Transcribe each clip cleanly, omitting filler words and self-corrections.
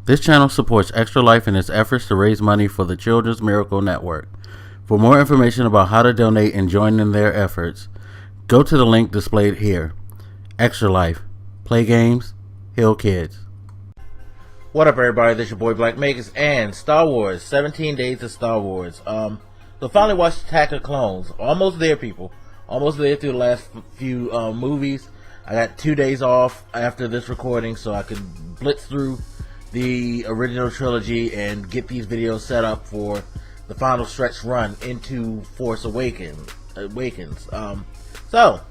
This channel supports Extra Life in its efforts to raise money for the Children's Miracle Network. For more information about how to donate and join in their efforts, go to the link displayed here. Extra Life. Play games, heal kids. What up, everybody? This is your boy Black Magus and Star Wars. 17 Days of Star Wars. So finally watched Attack of Clones. Almost there, people. Almost there through the last few movies. I got 2 days off after this recording so I could blitz through the original trilogy and get these videos set up for the final stretch run into Force Awakens. So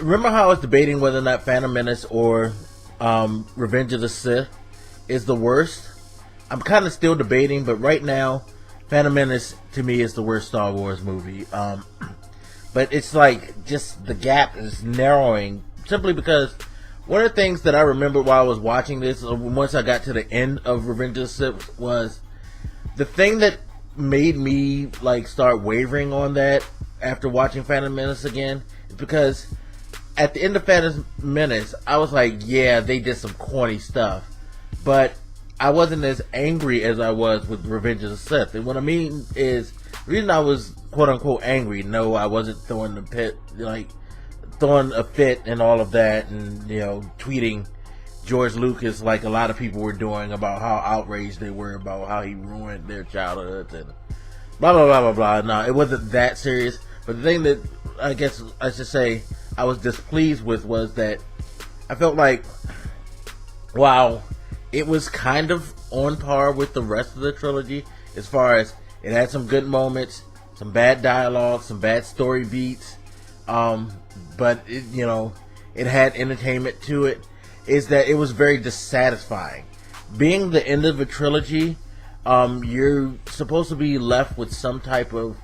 remember how I was debating whether or not Phantom Menace or Revenge of the Sith is the worst? I'm kind of still debating, but right now Phantom Menace to me is the worst Star Wars movie. But it's like just the gap is narrowing simply because one of the things that I remember while I was watching this, once I got to the end of Revenge of the Sith, was the thing that made me like start wavering on that after watching Phantom Menace again is because at the end of Phantom Menace, I was like, yeah, they did some corny stuff, but I wasn't as angry as I was with Revenge of the Sith. And what I mean is, the reason I was quote unquote angry, no, I wasn't throwing a fit and all of that, and tweeting George Lucas like a lot of people were doing about how outraged they were about how he ruined their childhoods and blah blah blah blah blah. No, it wasn't that serious. But the thing that I guess I should say I was displeased with was that I felt like, wow, it was kind of on par with the rest of the trilogy as far as it had some good moments, some bad dialogue, some bad story beats, but it had entertainment to it. Is that it was very dissatisfying. Being the end of a trilogy, you're supposed to be left with some type of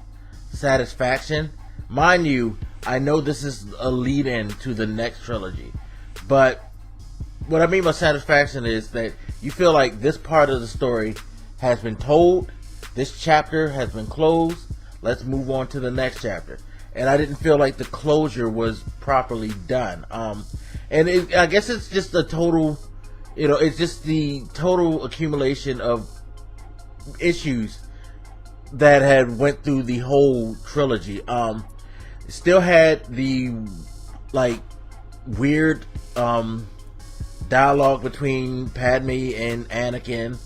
satisfaction. Mind you, I know this is a lead-in to the next trilogy, but what I mean by satisfaction is that you feel like this part of the story has been told, this chapter has been closed, let's move on to the next chapter. And I didn't feel like the closure was properly done. And I guess it's just a total, it's just the total accumulation of issues that had went through the whole trilogy. Still had the weird dialogue between Padme and Anakin.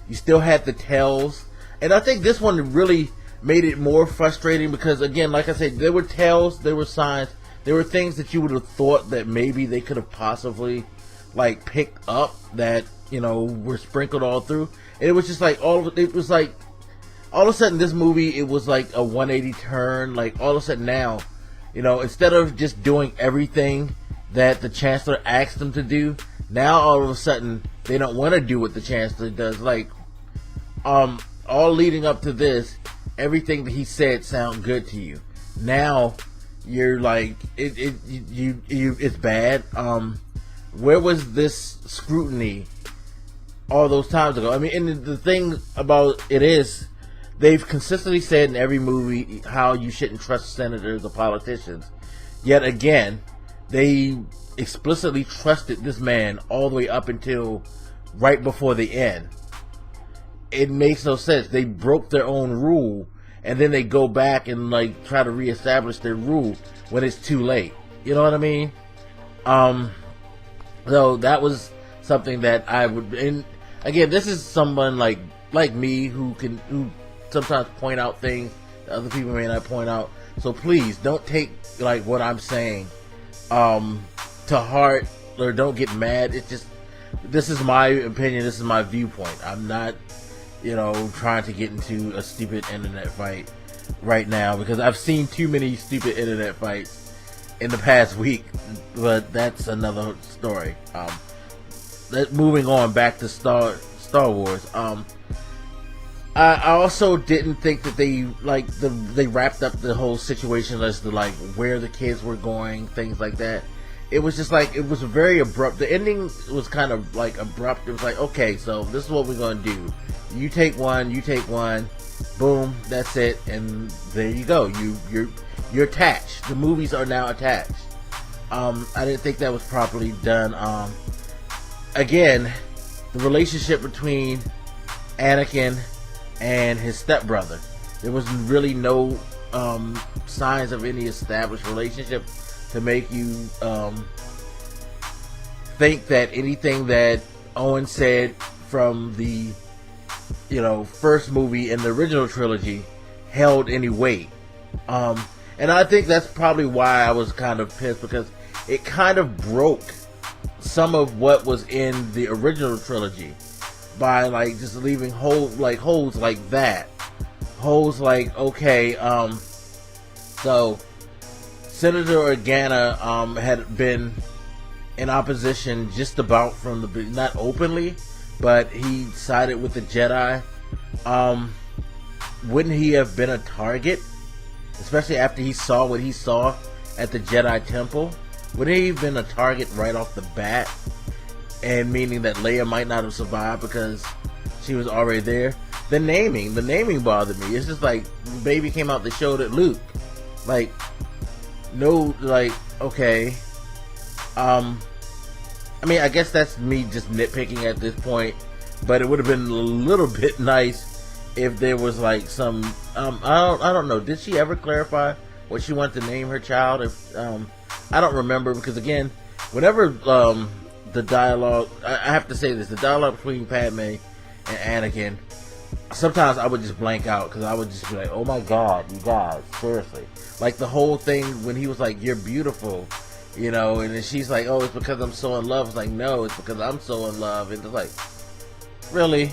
You still had the tells, and I think this one really made it more frustrating because, again, like I said, there were tells, there were signs, there were things that you would have thought that maybe they could have possibly picked up that were sprinkled all through. And it was just like all of a sudden this movie, it was like a 180 turn. Like all of a sudden now, instead of just doing everything that the Chancellor asked them to do, now all of a sudden they don't want to do what the Chancellor does. All leading up to this, everything that he said sound good to you. Now you're like, it's bad. Where was this scrutiny all those times ago? I mean, and the thing about it is, they've consistently said in every movie how you shouldn't trust senators or politicians. Yet again, they explicitly trusted this man all the way up until right before the end. It makes no sense. They broke their own rule, and then they go back and try to reestablish their rule when it's too late. You know what I mean? So that was something that I would. And again, this is someone like me who sometimes point out things that other people may not point out. So please don't take what I'm saying to heart, or don't get mad. It's just, this is my opinion. This is my viewpoint. I'm not trying to get into a stupid internet fight right now because I've seen too many stupid internet fights in the past week, but that's another story. Moving on back to Star Wars. I also didn't think that they wrapped up the whole situation as to where the kids were going, things like that. It was just it was very abrupt. The ending was kind of abrupt. It was okay, so this is what we're gonna do. You take one, boom, that's it, and there you go. You're attached. The movies are now attached. I didn't think that was properly done. Again, the relationship between Anakin and his stepbrother. There was really no signs of any established relationship to make you think that anything that Owen said from the first movie in the original trilogy held any weight. And I think that's probably why I was kind of pissed, because it kind of broke some of what was in the original trilogy by like just leaving holes like that. Holes like, okay, so Senator Organa had been in opposition just about from the, not openly, but he sided with the Jedi. Wouldn't he have been a target, especially after he saw what he saw at the Jedi Temple? Would he have been a target right off the bat? And meaning that Leia might not have survived because she was already there. The naming bothered me. It's just like baby came out the show that Luke, like, no, like, okay. I mean, I guess that's me just nitpicking at this point, but it would have been a little bit nice if there was like some, I don't know. Did she ever clarify what she wanted to name her child? If I don't remember, because again, whenever the dialogue, I have to say this, the dialogue between Padme and Anakin, sometimes I would just blank out because I would just be like, oh my god, you guys, seriously. Like the whole thing when he was like, you're beautiful, and then she's like, oh, it's because I'm so in love. It's like, no, it's because I'm so in love. And it's like, really,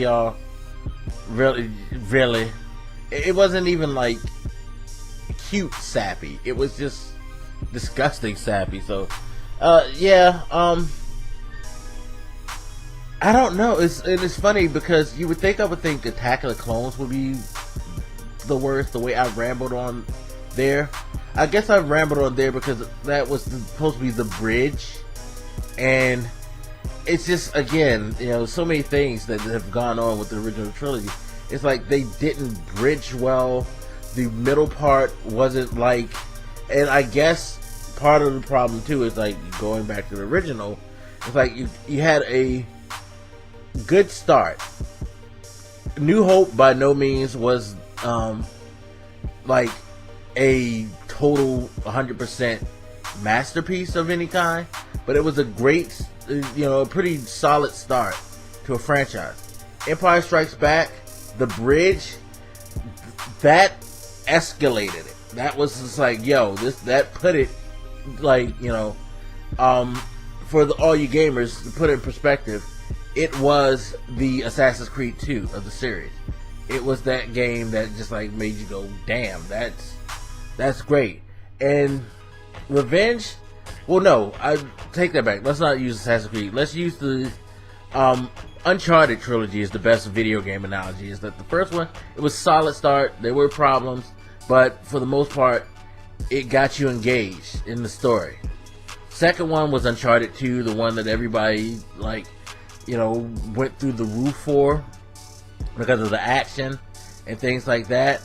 y'all, really. It wasn't even like cute sappy. It was just disgusting sappy. So, yeah, I don't know. It's funny because I would think Attack of the Clones would be the worst. The way I rambled on there, I guess I rambled on there because that was supposed to be the bridge, and it's just, again, so many things that have gone on with the original trilogy. It's like they didn't bridge well. The middle part wasn't like, and I guess part of the problem too is like going back to the original. It's like you had a good start. New Hope by no means was like a total 100% masterpiece of any kind, but it was a great, a pretty solid start to a franchise. Empire Strikes Back, the bridge, that escalated it. That was just like, that put it like, for all you gamers, to put it in perspective, it was the Assassin's Creed 2 of the series. It was that game that just like made you go, damn, that's great. And Revenge, well, no, I take that back. Let's not use Assassin's Creed. Let's use the Uncharted trilogy is the best video game analogy. Is that the first one, it was solid start. There were problems, but for the most part, it got you engaged in the story. Second one was Uncharted 2, the one that everybody like, went through the roof for because of the action and things like that.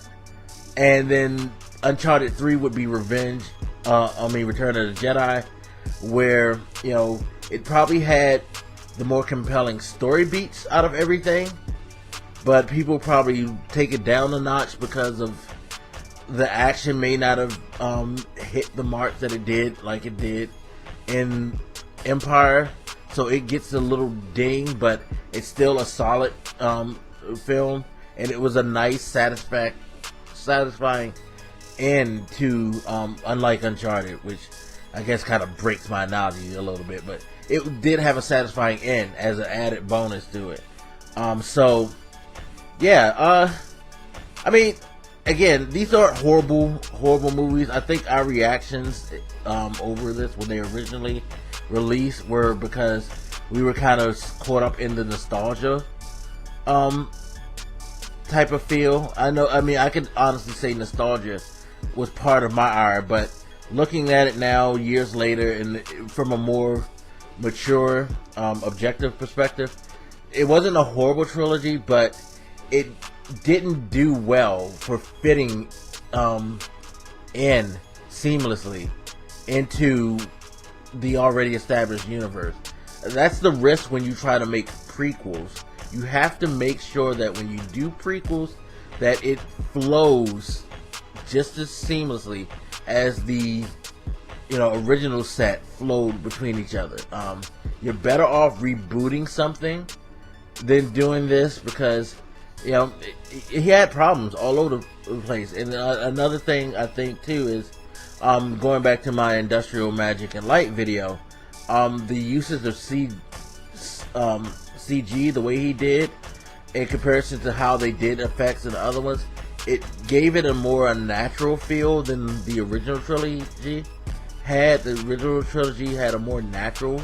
And then Uncharted 3 would be Return of the Jedi, where, it probably had the more compelling story beats out of everything, but people probably take it down a notch because of the action may not have hit the mark that it did like it did in Empire. So it gets a little ding, but it's still a solid film, and it was a nice, satisfying end to unlike Uncharted, which I guess kind of breaks my analogy a little bit, but it did have a satisfying end as an added bonus to it. So yeah, I mean, again, these aren't horrible movies. I think our reactions over this when they originally released were because we were kind of caught up in the nostalgia type of feel. I can honestly say nostalgia was part of my ire, but looking at it now years later and from a more mature objective perspective, it wasn't a horrible trilogy, but it didn't do well for fitting in seamlessly into the already established universe. That's the risk when you try to make prequels. You have to make sure that when you do prequels, that it flows just as seamlessly as the original set flowed between each other. You're better off rebooting something than doing this, because he had problems all over the place. And another thing I think too is going back to my Industrial Magic and Light video, the uses of CG, the way he did in comparison to how they did effects in the other ones, it gave it a more unnatural feel than the original trilogy had. The original trilogy had a more natural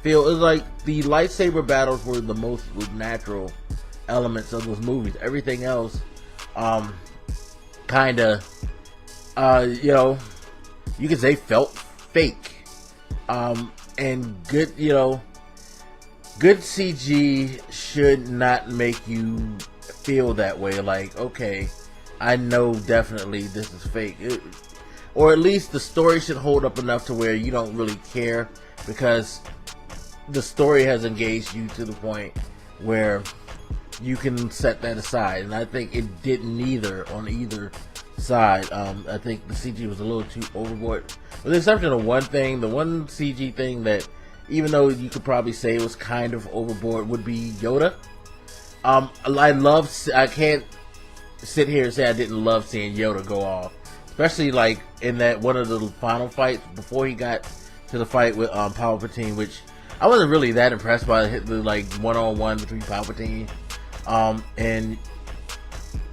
feel. It was like the lightsaber battles were the most natural elements of those movies. Everything else kind of you could say felt fake. And good good CG should not make you feel that way, like, okay, I know definitely this is fake. Or at least the story should hold up enough to where you don't really care, because the story has engaged you to the point where you can set that aside. And I think it didn't either on either side. I think the CG was a little too overboard, with the exception of one thing. The one CG thing that, even though you could probably say it was kind of overboard, would be Yoda. I can't sit here and say I didn't love seeing Yoda go off, especially like in that one of the final fights before he got to the fight with Palpatine, which I wasn't really that impressed by the like one-on-one between Palpatine and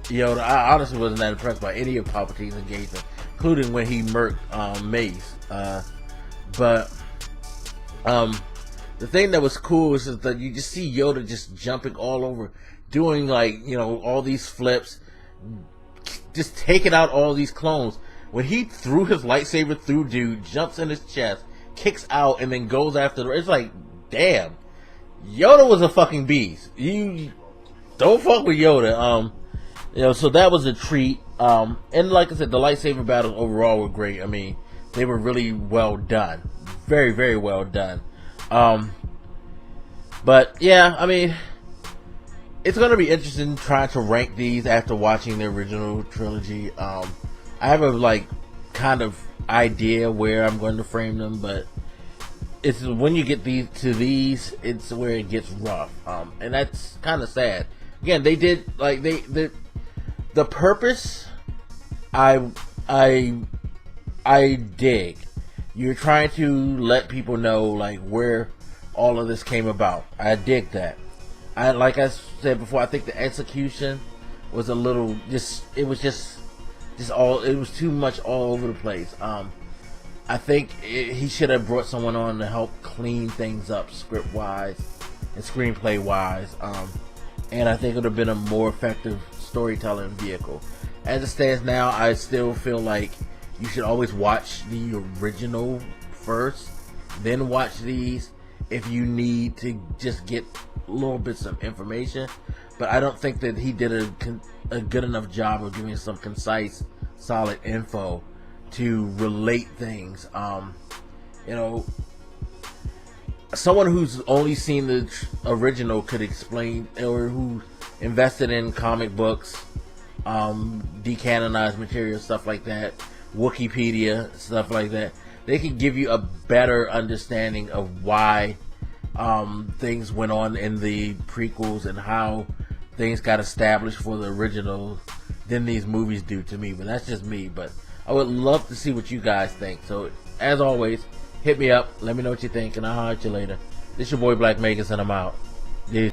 Yoda. I honestly wasn't that impressed by any of Palpatine's engagement, including when he murked Mace. But the thing that was cool is that you just see Yoda just jumping all over, doing like all these flips, just taking out all these clones. When he threw his lightsaber through dude, jumps in his chest, kicks out, and then goes after the... It's like, damn, Yoda was a fucking beast. You don't fuck with Yoda. So that was a treat. And like I said, the lightsaber battles overall were great. I mean, they were really well done, very, very well done. But yeah, I mean, it's going to be interesting trying to rank these after watching the original trilogy. I have a kind of idea where I'm going to frame them, but it's when you get these, it's where it gets rough. And that's kind of sad. Again, they did the purpose. I dig. You're trying to let people know where all of this came about. I dig that. Like I said before, I think the execution was a little it was too much all over the place. I think he should have brought someone on to help clean things up script wise and screenplay wise. And I think it would have been a more effective storytelling vehicle. As it stands now, I still feel like you should always watch the original first, then watch these if you need to just get little bits of information. But I don't think that he did a good enough job of giving some concise, solid info to relate things. Someone who's only seen the original could explain, or who invested in comic books, decanonized material, stuff like that, Wikipedia, stuff like that. They can give you a better understanding of why things went on in the prequels and how things got established for the original than these movies do to me. But that's just me. But I would love to see what you guys think. So as always, hit me up, let me know what you think, and I'll holler at you later. This your boy Black Megas, and I'm out. Peace.